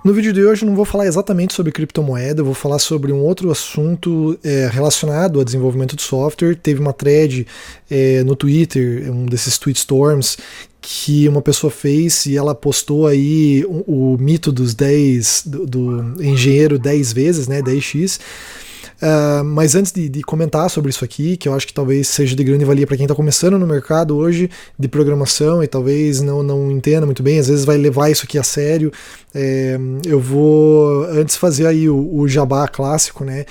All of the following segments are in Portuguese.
No vídeo de hoje eu não vou falar exatamente sobre criptomoeda, eu vou falar sobre um outro assunto relacionado ao desenvolvimento de software. Teve uma thread no Twitter, um desses tweetstorms, que uma pessoa fez e ela postou aí o mito dos 10, do engenheiro 10 vezes, né, 10x. Mas antes de comentar sobre isso aqui, que eu acho que talvez seja de grande valia para quem está começando no mercado hoje de programação e talvez não entenda muito bem, às vezes vai levar isso aqui a sério, eu vou antes fazer aí o jabá clássico, né?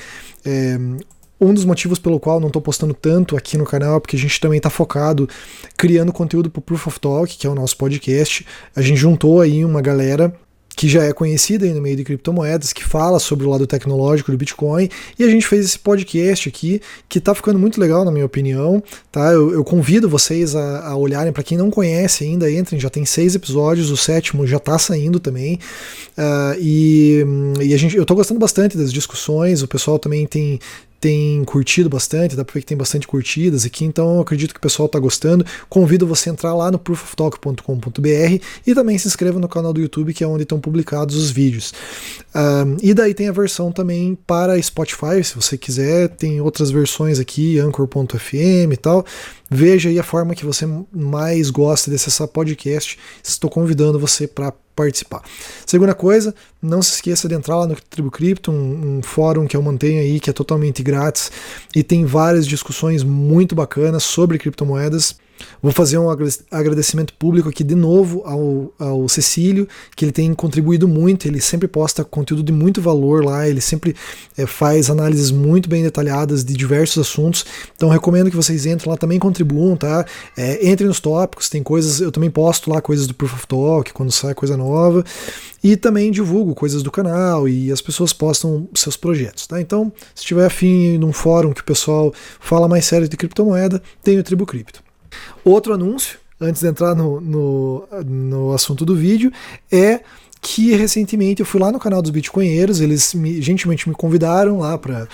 Um dos motivos pelo qual não estou postando tanto aqui no canal é porque a gente também está focado criando conteúdo para o Proof of Talk, que é o nosso podcast. A gente juntou aí uma galera que já é conhecida aí no meio de criptomoedas, que fala sobre o lado tecnológico do Bitcoin, e a gente fez esse podcast aqui, que tá ficando muito legal na minha opinião, tá? Eu convido vocês a olharem, para quem não conhece ainda, entrem, já tem 6 episódios, o 7º já tá saindo também, eu tô gostando bastante das discussões, o pessoal também tem curtido bastante, dá pra ver que tem bastante curtidas aqui, então eu acredito que o pessoal tá gostando. Convido você a entrar lá no proofoftalk.com.br e também se inscreva no canal do YouTube, que é onde estão publicados os vídeos. E daí tem a versão também para Spotify, se você quiser, tem outras versões aqui, Anchor.fm e tal. Veja aí a forma que você mais gosta de acessar podcast. Estou convidando você para participar. Segunda coisa, não se esqueça de entrar lá no Tribu Cripto, um fórum que eu mantenho aí, que é totalmente grátis e tem várias discussões muito bacanas sobre criptomoedas. Vou fazer um agradecimento público aqui de novo ao Cecílio, que ele tem contribuído muito, ele sempre posta conteúdo de muito valor lá, ele sempre faz análises muito bem detalhadas de diversos assuntos, então recomendo que vocês entrem lá, também contribuam, tá? Entrem nos tópicos, tem coisas, eu também posto lá coisas do Proof of Talk, quando sai coisa nova, e também divulgo coisas do canal, e as pessoas postam seus projetos, tá? Então, se tiver afim num fórum que o pessoal fala mais sério de criptomoeda, tem o Tribu Cripto. Outro anúncio, antes de entrar no assunto do vídeo, é que recentemente eu fui lá no canal dos Bitcoinheiros, eles gentilmente me convidaram lá para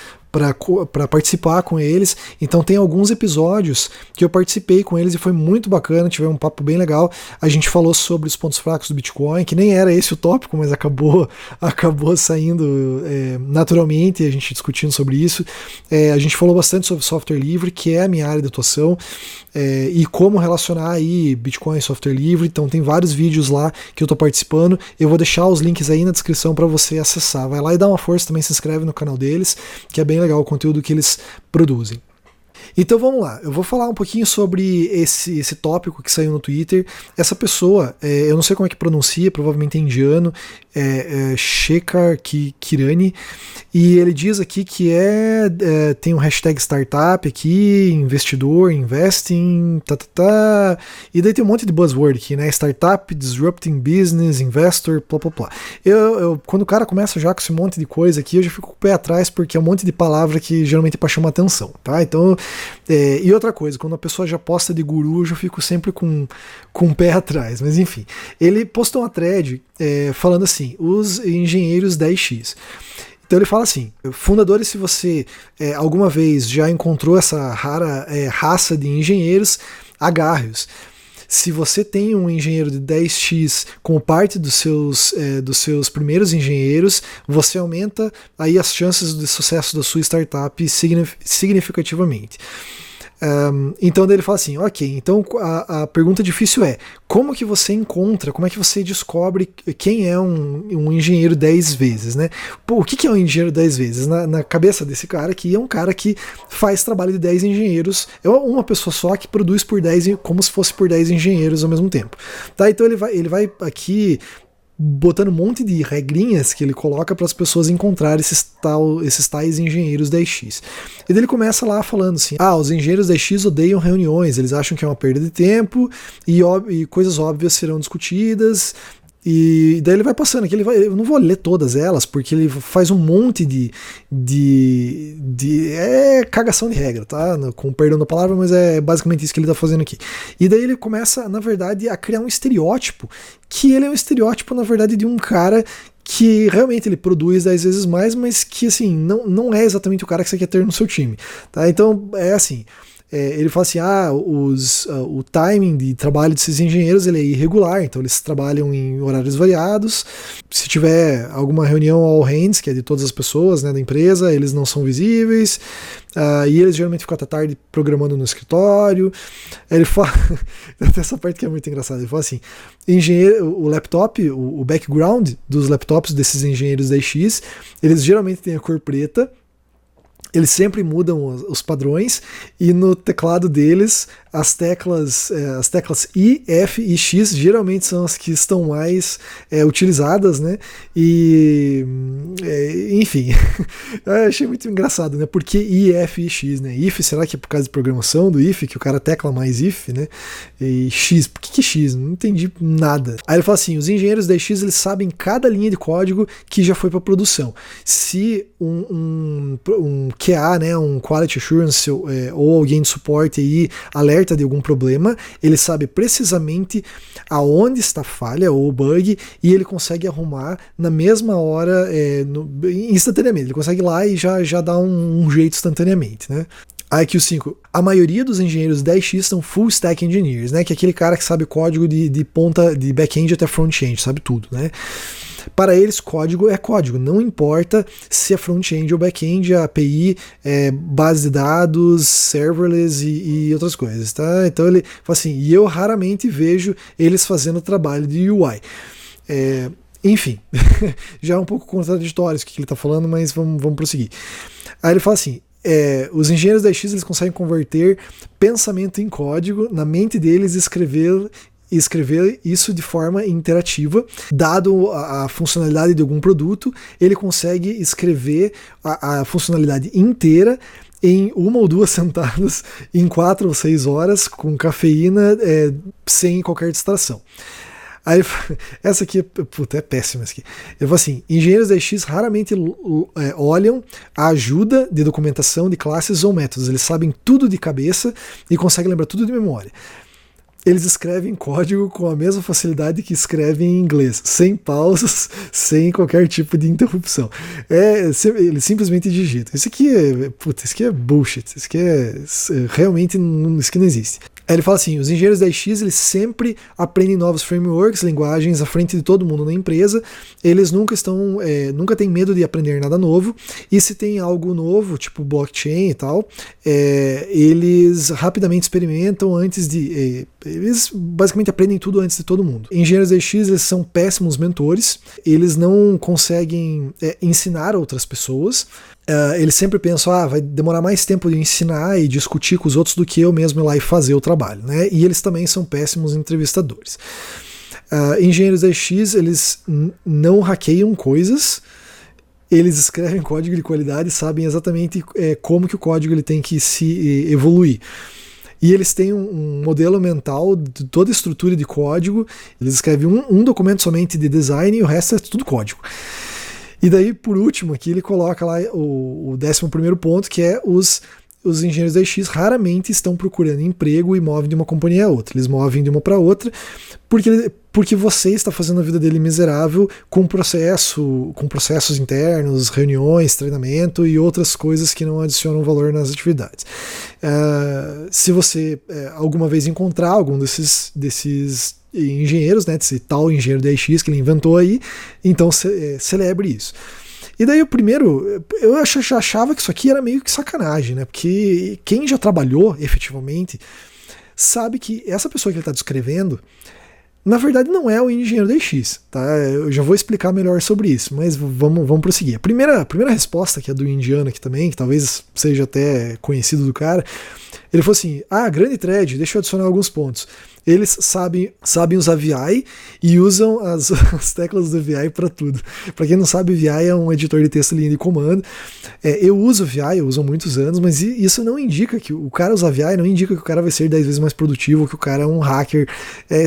participar com eles, então tem alguns episódios que eu participei com eles e foi muito bacana, tivemos um papo bem legal. A gente falou sobre os pontos fracos do Bitcoin, que nem era esse o tópico, mas acabou saindo naturalmente, a gente discutindo sobre isso. A gente falou bastante sobre software livre, que é a minha área de atuação, e como relacionar aí Bitcoin e software livre. Então tem vários vídeos lá que eu estou participando, eu vou deixar os links aí na descrição para você acessar. Vai lá e dá uma força, também se inscreve no canal deles, que é bem legal o conteúdo que eles produzem. Então vamos lá, eu vou falar um pouquinho sobre esse tópico que saiu no Twitter. Essa pessoa, eu não sei como é que pronuncia, provavelmente é indiano, Shekhar Kirani, e ele diz aqui que tem um hashtag startup aqui, investidor, investing, e daí tem um monte de buzzword aqui, né? Startup, disrupting business, investor, blá blá blá. Quando o cara começa já com esse monte de coisa aqui, eu já fico com o pé atrás, porque é um monte de palavra que geralmente é pra chamar atenção, tá? Então, e outra coisa, quando a pessoa já posta de guru, eu já fico sempre com o pé atrás, mas enfim. Ele postou uma thread falando assim, os engenheiros 10x. Então ele fala assim, fundadores, se você alguma vez já encontrou essa rara raça de engenheiros, agarre-os. Se você tem um engenheiro de 10x como parte dos seus primeiros engenheiros, você aumenta aí as chances de sucesso da sua startup significativamente. Então daí ele fala assim, ok, então a pergunta difícil é, como que você encontra, como é que você descobre quem é um engenheiro 10 vezes, né? Pô, o que é um engenheiro 10 vezes? Na cabeça desse cara aqui é um cara que faz trabalho de 10 engenheiros, é uma pessoa só que produz por 10, como se fosse por 10 engenheiros ao mesmo tempo. Tá? Então ele vai aqui botando um monte de regrinhas que ele coloca para as pessoas encontrarem esses tais engenheiros 10x. E daí ele começa lá falando assim, os engenheiros 10x odeiam reuniões, eles acham que é uma perda de tempo e coisas óbvias serão discutidas. E daí ele vai passando aqui, eu não vou ler todas elas, porque ele faz um monte de cagação de regra, tá? Com perdão da palavra, mas é basicamente isso que ele tá fazendo aqui. E daí ele começa, na verdade, a criar um estereótipo, que ele é um estereótipo, na verdade, de um cara que realmente ele produz 10 vezes mais, mas que, assim, não é exatamente o cara que você quer ter no seu time, tá? Então, é assim, ele fala assim, o timing de trabalho desses engenheiros ele é irregular, então eles trabalham em horários variados, se tiver alguma reunião all hands, que é de todas as pessoas, né, da empresa, eles não são visíveis, e eles geralmente ficam até tarde programando no escritório. Ele fala, essa parte que é muito engraçada, ele fala assim, o laptop, o background dos laptops desses engenheiros da iX, eles geralmente têm a cor preta, eles sempre mudam os padrões, e no teclado deles as teclas I, F e X geralmente são as que estão mais utilizadas, né? E enfim, eu achei muito engraçado, né? Por que I, F e X, né? If, será que é por causa de programação do if, que o cara tecla mais if, né? E X, por que X? Não entendi nada. Aí ele fala assim, os engenheiros da iX, eles sabem cada linha de código que já foi para produção. Se um QA, né, um Quality Assurance ou alguém de suporte aí alerta de algum problema, ele sabe precisamente aonde está a falha ou o bug, e ele consegue arrumar na mesma hora, instantaneamente. Ele consegue ir lá e já dá um jeito instantaneamente, né? Aqui o 5. A maioria dos engenheiros da iX são full stack engineers, né? Que é aquele cara que sabe código de ponta, de back-end até front-end, sabe tudo, né? Para eles, código é código, não importa se é front-end ou back-end, API, base de dados, serverless e outras coisas, tá? Então ele fala assim, e eu raramente vejo eles fazendo trabalho de UI. Enfim, já é um pouco contraditório isso que ele está falando, mas vamos prosseguir. Aí ele fala assim, os engenheiros da iX, eles conseguem converter pensamento em código, na mente deles escrever isso de forma interativa. Dado a funcionalidade de algum produto, ele consegue escrever a funcionalidade inteira em 1 ou 2 sentadas, em 4 ou 6 horas, com cafeína, sem qualquer distração. Aí, essa aqui é péssima. Essa aqui. Eu falo assim, engenheiros da iX raramente olham a ajuda de documentação de classes ou métodos. Eles sabem tudo de cabeça e conseguem lembrar tudo de memória. Eles escrevem código com a mesma facilidade que escrevem em inglês, sem pausas, sem qualquer tipo de interrupção. Eles simplesmente digitam. Isso aqui é bullshit. Isso aqui realmente isso aqui não existe. Aí ele fala assim, os engenheiros da iX, eles sempre aprendem novos frameworks, linguagens à frente de todo mundo na empresa, eles nunca têm medo de aprender nada novo, e se tem algo novo, tipo blockchain e tal, eles rapidamente experimentam eles basicamente aprendem tudo antes de todo mundo. Engenheiros da iX, eles são péssimos mentores, eles não conseguem ensinar outras pessoas, eles sempre pensam, vai demorar mais tempo de ensinar e discutir com os outros do que eu mesmo ir lá e fazer o trabalho, né? E eles também são péssimos entrevistadores. Engenheiros da iX, eles não hackeiam coisas, eles escrevem código de qualidade, sabem exatamente como que o código ele tem que se evoluir. E eles têm um modelo mental de toda a estrutura de código, eles escrevem um documento somente de design e o resto é tudo código. E daí, por último, aqui ele coloca lá o 11º ponto, que é os engenheiros da iX raramente estão procurando emprego e movem de uma companhia a outra. Eles movem de uma para outra porque você está fazendo a vida dele miserável com processos internos, reuniões, treinamento e outras coisas que não adicionam valor nas atividades. Se você alguma vez encontrar algum desses engenheiros, né, desse tal engenheiro da iX que ele inventou aí, então celebre isso. E daí eu achava que isso aqui era meio que sacanagem, né, porque quem já trabalhou efetivamente sabe que essa pessoa que ele está descrevendo, na verdade não é o engenheiro da iX, tá? Eu já vou explicar melhor sobre isso, mas vamos prosseguir. A primeira resposta, que é do indiano aqui também, que talvez seja até conhecido do cara, ele falou assim, grande thread, deixa eu adicionar alguns pontos. Eles sabem usar VI e usam as teclas do VI para tudo. Para quem não sabe, VI é um editor de texto linha de comando. Eu uso VI, eu uso há muitos anos, mas isso não indica que o cara usa VI, não indica que o cara vai ser 10 vezes mais produtivo, que o cara é um hacker.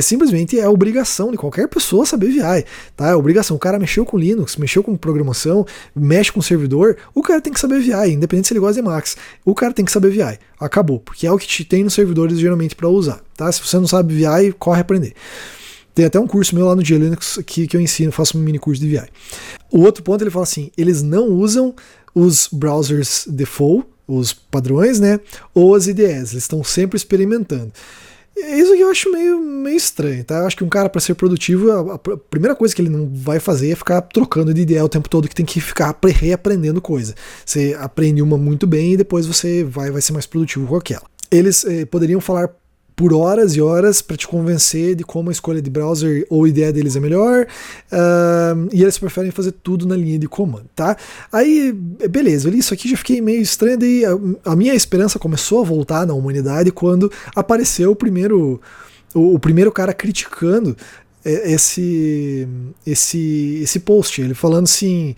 Simplesmente é obrigação de qualquer pessoa saber VI. Tá? É obrigação. O cara mexeu com Linux, mexeu com programação, mexe com servidor, o cara tem que saber VI, independente se ele gosta de Max. O cara tem que saber VI. Acabou, porque é o que te tem nos servidores geralmente para usar. Tá? Se você não sabe VI, corre aprender. Tem até um curso meu lá no Linux que eu ensino, faço um mini curso de VI. O outro ponto, ele fala assim, eles não usam os browsers default, os padrões, né, ou as IDEs, eles estão sempre experimentando. Isso aqui eu acho meio estranho, tá? Eu acho que um cara, para ser produtivo, a primeira coisa que ele não vai fazer é ficar trocando de IDE o tempo todo, que tem que ficar reaprendendo coisa. Você aprende uma muito bem e depois você vai ser mais produtivo com aquela. Eles poderiam falar por horas e horas para te convencer de como a escolha de browser ou IDE deles é melhor, e eles preferem fazer tudo na linha de comando, tá? Aí, beleza, eu li isso aqui, já fiquei meio estranho, daí a minha esperança começou a voltar na humanidade quando apareceu o primeiro cara criticando esse post, ele falando assim,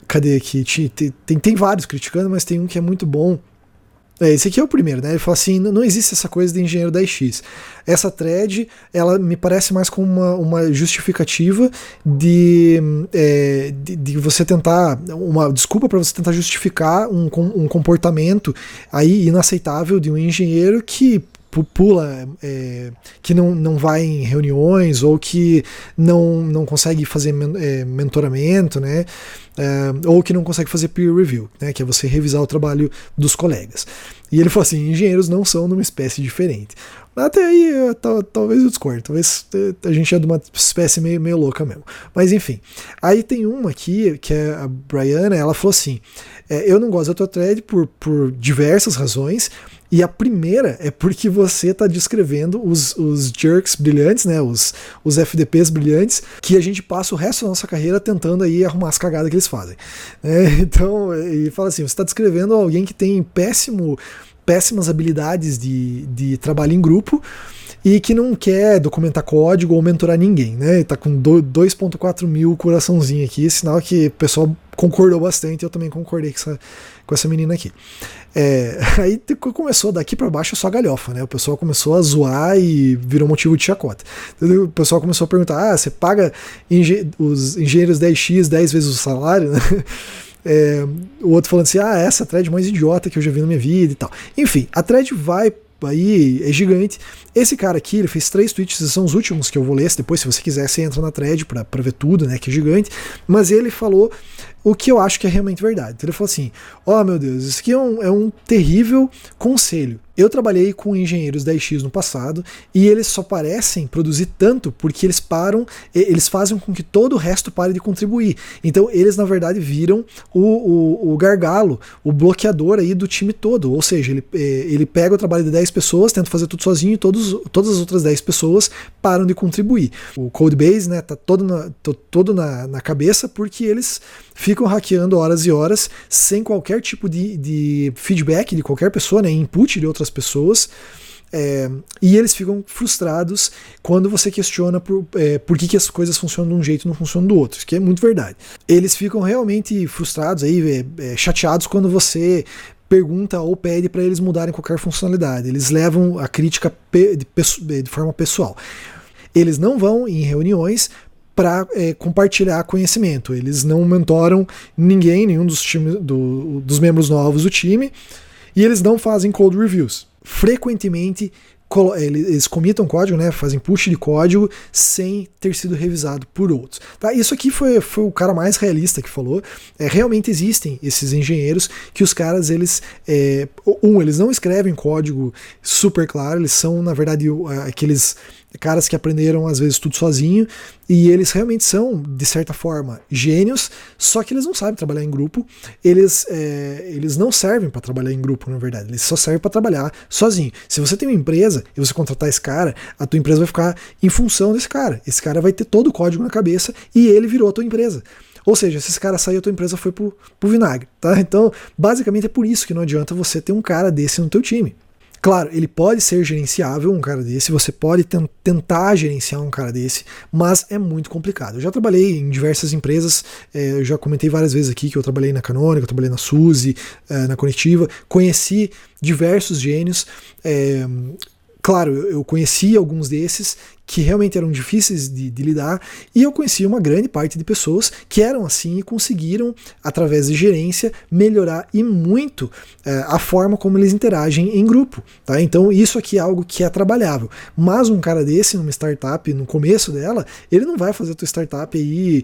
cadê aqui? Tem vários criticando, mas tem um que é muito bom. Esse aqui é o primeiro, né? Ele fala assim, não existe essa coisa de engenheiro da X. Essa thread, ela me parece mais como uma justificativa de você tentar, uma desculpa para você tentar justificar um comportamento aí inaceitável de um engenheiro que pula, que não vai em reuniões ou que não consegue fazer mentoramento, né? Ou que não consegue fazer peer review, né? Que é você revisar o trabalho dos colegas. E ele falou assim, engenheiros não são numa espécie diferente. Até aí, talvez eu discorde, talvez a gente é de uma espécie meio louca mesmo. Mas enfim, aí tem uma aqui, que é a Brianna, ela falou assim, eu não gosto da tua thread por diversas razões, e a primeira é porque você está descrevendo os jerks brilhantes, né, os FDPs brilhantes, que a gente passa o resto da nossa carreira tentando aí arrumar as cagadas que eles fazem. Então, ele fala assim, você está descrevendo alguém que tem péssimas habilidades de trabalho em grupo e que não quer documentar código ou mentorar ninguém, né? Tá com 2.4 mil coraçãozinho aqui, sinal que o pessoal concordou bastante, eu também concordei com essa menina aqui. Aí começou daqui para baixo só galhofa, né? O pessoal começou a zoar e virou motivo de chacota. O pessoal começou a perguntar, você paga os engenheiros 10x 10 vezes o salário, né? O outro falando assim, essa thread mais idiota que eu já vi na minha vida e tal. Enfim, a thread vai aí, é gigante. Esse cara aqui, ele fez 3 tweets, esses são os últimos que eu vou ler, depois se você quiser você entra na thread pra ver tudo, né, que é gigante, mas ele falou o que eu acho que é realmente verdade. Então ele falou assim, meu Deus, isso aqui é um terrível conselho. Eu trabalhei com engenheiros da X no passado e eles só parecem produzir tanto porque eles fazem com que todo o resto pare de contribuir. Então eles na verdade viram o gargalo, o bloqueador aí do time todo. Ou seja, ele pega o trabalho de 10 pessoas, tenta fazer tudo sozinho e todas as outras 10 pessoas param de contribuir. O codebase, né, tá todo na cabeça porque eles ficam hackeando horas e horas sem qualquer tipo de feedback de qualquer pessoa, né, input de outras pessoas, e eles ficam frustrados quando você questiona por que as coisas funcionam de um jeito e não funcionam do outro, isso que é muito verdade. Eles ficam realmente frustrados, aí, chateados quando você pergunta ou pede para eles mudarem qualquer funcionalidade. Eles levam a crítica de forma pessoal. Eles não vão em reuniões para compartilhar conhecimento. Eles não mentoram nenhum dos membros novos do time, e eles não fazem code reviews. Frequentemente eles comitam código, né, fazem push de código sem ter sido revisado por outros. Tá? Isso aqui foi o cara mais realista que falou. Realmente existem esses engenheiros que os caras, eles não escrevem código super claro, eles são, na verdade, aqueles caras que aprenderam às vezes tudo sozinho, e eles realmente são, de certa forma, gênios, só que eles não sabem trabalhar em grupo, eles não servem para trabalhar em grupo, na verdade, eles só servem para trabalhar sozinho. Se você tem uma empresa e você contratar esse cara, a tua empresa vai ficar em função desse cara. Esse cara vai ter todo o código na cabeça e ele virou a tua empresa. Ou seja, se esse cara sair, a tua empresa foi pro vinagre, tá? Então, basicamente é por isso que não adianta você ter um cara desse no teu time. Claro, ele pode ser gerenciável, um cara desse, você pode tentar gerenciar um cara desse, mas é muito complicado. Eu já trabalhei em diversas empresas, eu já comentei várias vezes aqui que eu trabalhei na Canônica, eu trabalhei na Suzy, na Conectiva, conheci diversos gênios. Claro, eu conheci alguns desses que realmente eram difíceis de lidar, e eu conheci uma grande parte de pessoas que eram assim e conseguiram, através de gerência, melhorar e muito a forma como eles interagem em grupo. Tá? Então isso aqui é algo que é trabalhável. Mas um cara desse, numa startup, no começo dela, ele não vai fazer a tua startup aí,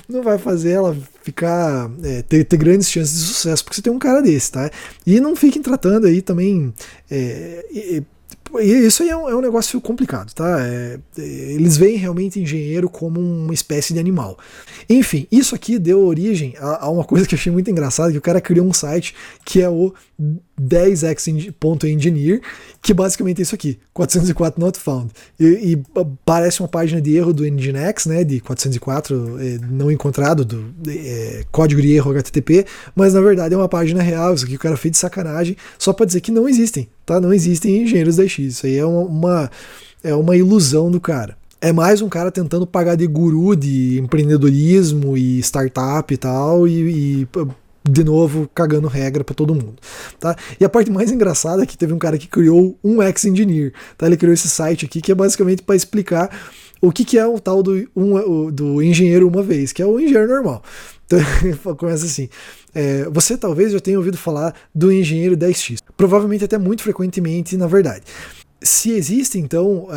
não vai fazer ela ficar, ter grandes chances de sucesso, porque você tem um cara desse, tá? E não fiquem tratando aí também. Isso aí é um negócio complicado, tá? Eles veem realmente engenheiro como uma espécie de animal. Enfim, isso aqui deu origem a uma coisa que eu achei muito engraçada, que o cara criou um site que é o 10x.engineer, que basicamente é isso aqui, 404 not found. E parece uma página de erro do Nginx, né, de 404 não encontrado, código de erro HTTP, mas na verdade é uma página real, isso aqui o cara fez de sacanagem, só para dizer que não existem, tá? Não existem engenheiros da X, isso aí é uma ilusão do cara. É mais um cara tentando pagar de guru de empreendedorismo e startup e tal, e de novo, cagando regra para todo mundo, tá? E a parte mais engraçada é que teve um cara que criou um X-Engineer, tá? Ele criou esse site aqui que é basicamente para explicar o que é o tal do engenheiro uma vez, que é o engenheiro normal. Então, começa assim, você talvez já tenha ouvido falar do engenheiro 10X, provavelmente até muito frequentemente, na verdade. Se existe, então,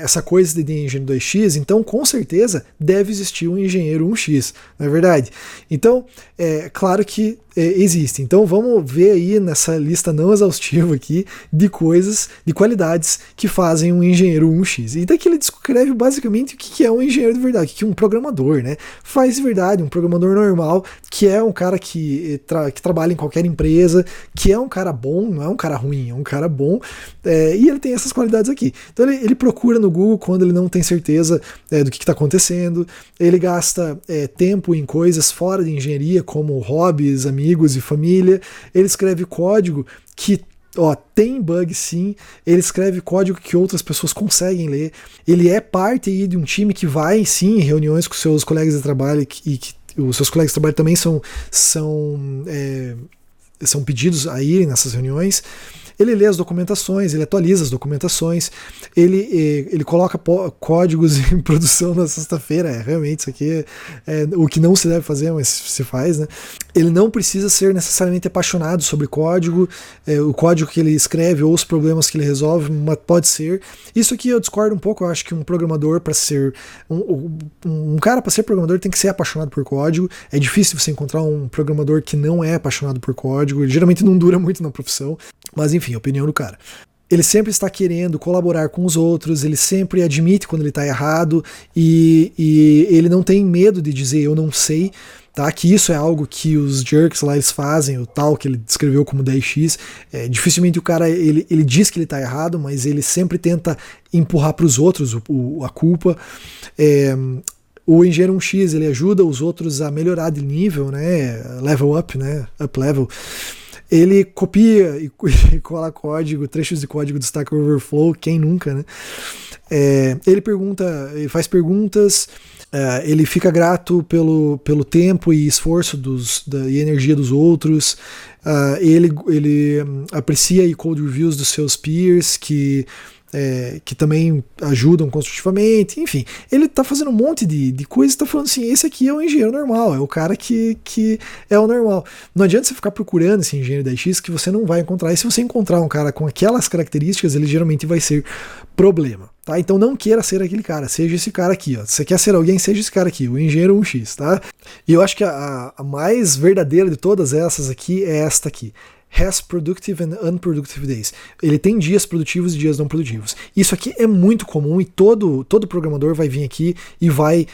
essa coisa de engenheiro 2X, então, com certeza, deve existir um engenheiro 1X, não é verdade? Então, claro que existe. Então, vamos ver aí nessa lista não exaustiva aqui de coisas, de qualidades que fazem um engenheiro 1X. E daqui ele descreve basicamente o que é um engenheiro de verdade, o que é um programador, né? Faz de verdade, um programador normal, que é um cara que trabalha em qualquer empresa, que é um cara bom, não é um cara ruim, é um cara bom, e ele tem essas qualidades aqui. Então ele procura no Google quando ele não tem certeza do que está acontecendo, ele gasta tempo em coisas fora de engenharia, como hobbies, amigos e família, ele escreve código que tem bug sim, ele escreve código que outras pessoas conseguem ler, ele é parte aí de um time que vai sim em reuniões com seus colegas de trabalho e que os seus colegas de trabalho também são pedidos a irem nessas reuniões. Ele lê as documentações, ele atualiza as documentações, ele coloca códigos em produção na sexta-feira, realmente isso aqui é o que não se deve fazer, mas se faz, né? Ele não precisa ser necessariamente apaixonado sobre código, o código que ele escreve ou os problemas que ele resolve, mas pode ser. Isso aqui eu discordo um pouco, eu acho que um programador para ser, um cara para ser programador tem que ser apaixonado por código, é difícil você encontrar um programador que não é apaixonado por código, ele geralmente não dura muito na profissão, mas enfim, a opinião do cara. Ele sempre está querendo colaborar com os outros, ele sempre admite quando ele está errado e ele não tem medo de dizer eu não sei, tá? Que isso é algo que os jerks lá eles fazem, o tal que ele descreveu como 10x. Dificilmente o cara ele diz que ele está errado, mas ele sempre tenta empurrar para os outros a culpa. O engenheiro 1x ele ajuda os outros a melhorar de nível, né? Level up, né? Up level. Ele copia e cola código, trechos de código do Stack Overflow, quem nunca, né? Ele faz perguntas, ele fica grato pelo tempo e esforço e energia dos outros, ele aprecia e code reviews dos seus peers, que também ajudam construtivamente, enfim, ele tá fazendo um monte de coisas e tá falando assim, esse aqui é o engenheiro normal, é o cara que é o normal. Não adianta você ficar procurando esse engenheiro 10X que você não vai encontrar, e se você encontrar um cara com aquelas características, ele geralmente vai ser problema, tá? Então não queira ser aquele cara, seja esse cara aqui, ó. Se você quer ser alguém, seja esse cara aqui, o engenheiro 1X, tá? E eu acho que a mais verdadeira de todas essas aqui é esta aqui. Has productive and unproductive days. Ele tem dias produtivos e dias não produtivos. Isso aqui é muito comum e todo programador vai vir aqui e vai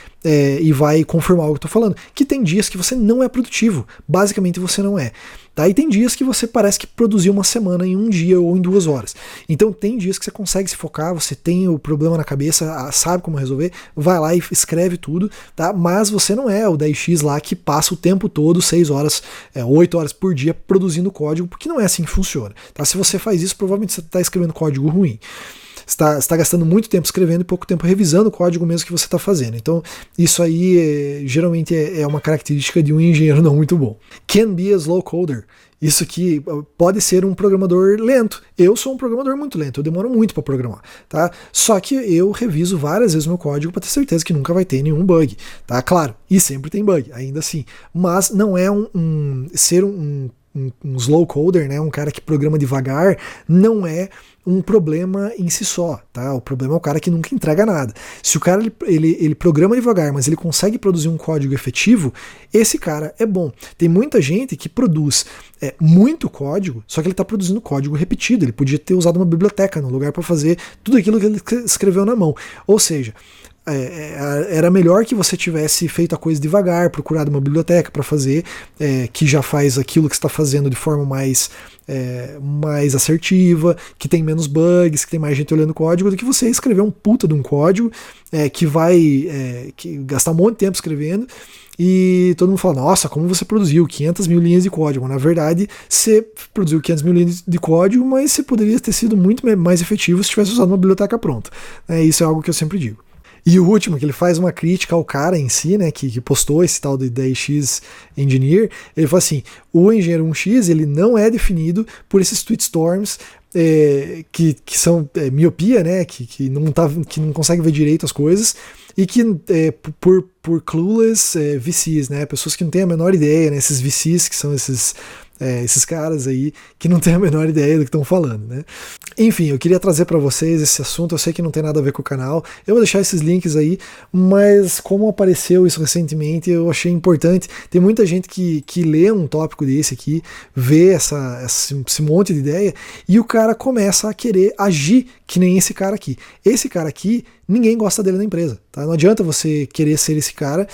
confirmar o que eu estou falando. Que tem dias que você não é produtivo. Basicamente você não é. Tá? E tem dias que você parece que produziu uma semana em um dia ou em 2 horas. Então tem dias que você consegue se focar, você tem o problema na cabeça, sabe como resolver, vai lá e escreve tudo, tá? Mas você não é o 10x lá que passa o tempo todo, 6 horas, 8 horas por dia produzindo código, porque não é assim que funciona. Tá? Se você faz isso, provavelmente você está escrevendo código ruim. está gastando muito tempo escrevendo e pouco tempo revisando o código mesmo que você está fazendo. Então, isso aí geralmente é uma característica de um engenheiro não muito bom. Can be a slow coder. Isso aqui pode ser um programador lento. Eu sou um programador muito lento, eu demoro muito para programar, tá? Só que eu reviso várias vezes meu código para ter certeza que nunca vai ter nenhum bug, tá? Claro, e sempre tem bug, ainda assim. Mas não é ser um slow coder, né? Um cara que programa devagar, não é um problema em si só, tá? O problema é o cara que nunca entrega nada. Se o cara ele programa devagar, mas ele consegue produzir um código efetivo, esse cara é bom. Tem muita gente que produz muito código, só que ele está produzindo código repetido. Ele podia ter usado uma biblioteca no lugar para fazer tudo aquilo que ele escreveu na mão. Ou seja, era melhor que você tivesse feito a coisa devagar, procurado uma biblioteca para fazer, que já faz aquilo que está fazendo de forma mais assertiva, que tem menos bugs, que tem mais gente olhando o código, do que você escrever um puta de um código que vai gastar um monte de tempo escrevendo e todo mundo fala, nossa, como você produziu 500 mil linhas de código. Na verdade, você produziu 500 mil linhas de código, mas você poderia ter sido muito mais efetivo se tivesse usado uma biblioteca pronta. Isso é algo que eu sempre digo. E o último, que ele faz uma crítica ao cara em si, né, que postou esse tal da EX Engineer, ele fala assim, o engenheiro 1x, ele não é definido por esses tweetstorms que são miopia, né, que não consegue ver direito as coisas, e que por clueless VCs, né, pessoas que não têm a menor ideia, né, esses VCs que são esses caras aí que não têm a menor ideia do que estão falando, né? Enfim, eu queria trazer para vocês esse assunto. Eu sei que não tem nada a ver com o canal, eu vou deixar esses links aí, mas como apareceu isso recentemente, eu achei importante. Tem muita gente que lê um tópico desse aqui, vê esse monte de ideia, e o cara começa a querer agir que nem esse cara aqui. Esse cara aqui, ninguém gosta dele na empresa, tá? Não adianta você querer ser esse cara,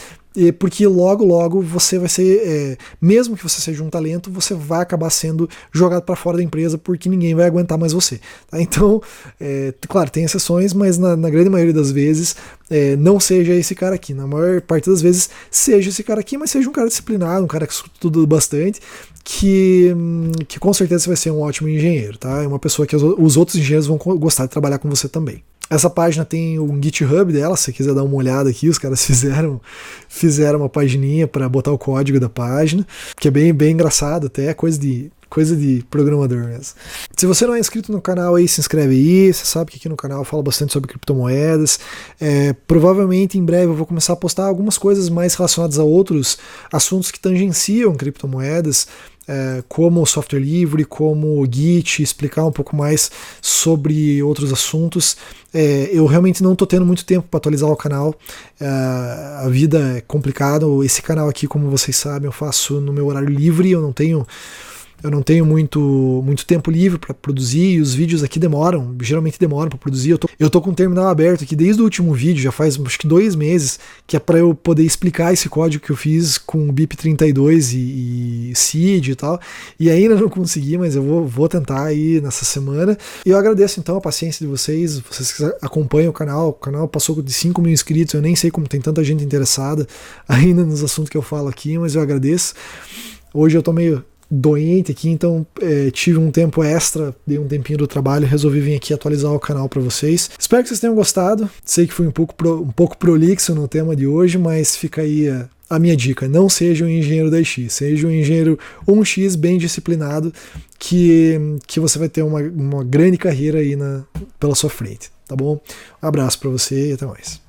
porque logo você vai ser, mesmo que você seja um talento, você vai acabar sendo jogado para fora da empresa porque ninguém vai aguentar mais você. Tá? Então, claro, tem exceções, mas na grande maioria das vezes não seja esse cara aqui. Na maior parte das vezes seja esse cara aqui, mas seja um cara disciplinado, um cara que estuda bastante, que com certeza você vai ser um ótimo engenheiro. Tá? É uma pessoa que os outros engenheiros vão gostar de trabalhar com você também. Essa página tem um GitHub dela, se você quiser dar uma olhada aqui, os caras fizeram uma pagininha para botar o código da página, que é bem engraçado, até coisa de programador mesmo. Se você não é inscrito no canal aí, se inscreve aí, você sabe que aqui no canal eu falo bastante sobre criptomoedas, provavelmente em breve eu vou começar a postar algumas coisas mais relacionadas a outros assuntos que tangenciam criptomoedas, como software livre, como Git, explicar um pouco mais sobre outros assuntos. Eu realmente não estou tendo muito tempo para atualizar o canal, a vida é complicada. Esse canal aqui, como vocês sabem, eu faço no meu horário livre, eu não tenho muito tempo livre para produzir, e os vídeos aqui geralmente demoram para produzir. Eu tô com o terminal aberto aqui desde o último vídeo, já faz acho que 2 meses, que é para eu poder explicar esse código que eu fiz com BIP32 e seed e tal, e ainda não consegui, mas eu vou tentar aí nessa semana. E eu agradeço então a paciência de vocês que acompanham o canal passou de 5 mil inscritos, eu nem sei como tem tanta gente interessada ainda nos assuntos que eu falo aqui, mas eu agradeço. Hoje eu tô meio doente aqui, então tive um tempo extra, dei um tempinho do trabalho e resolvi vir aqui atualizar o canal para vocês. Espero que vocês tenham gostado. Sei que fui um pouco prolixo no tema de hoje, mas fica aí a minha dica: não seja um engenheiro 10x, seja um engenheiro 1x bem disciplinado, que você vai ter uma grande carreira aí pela sua frente, tá bom? Um abraço para você e até mais.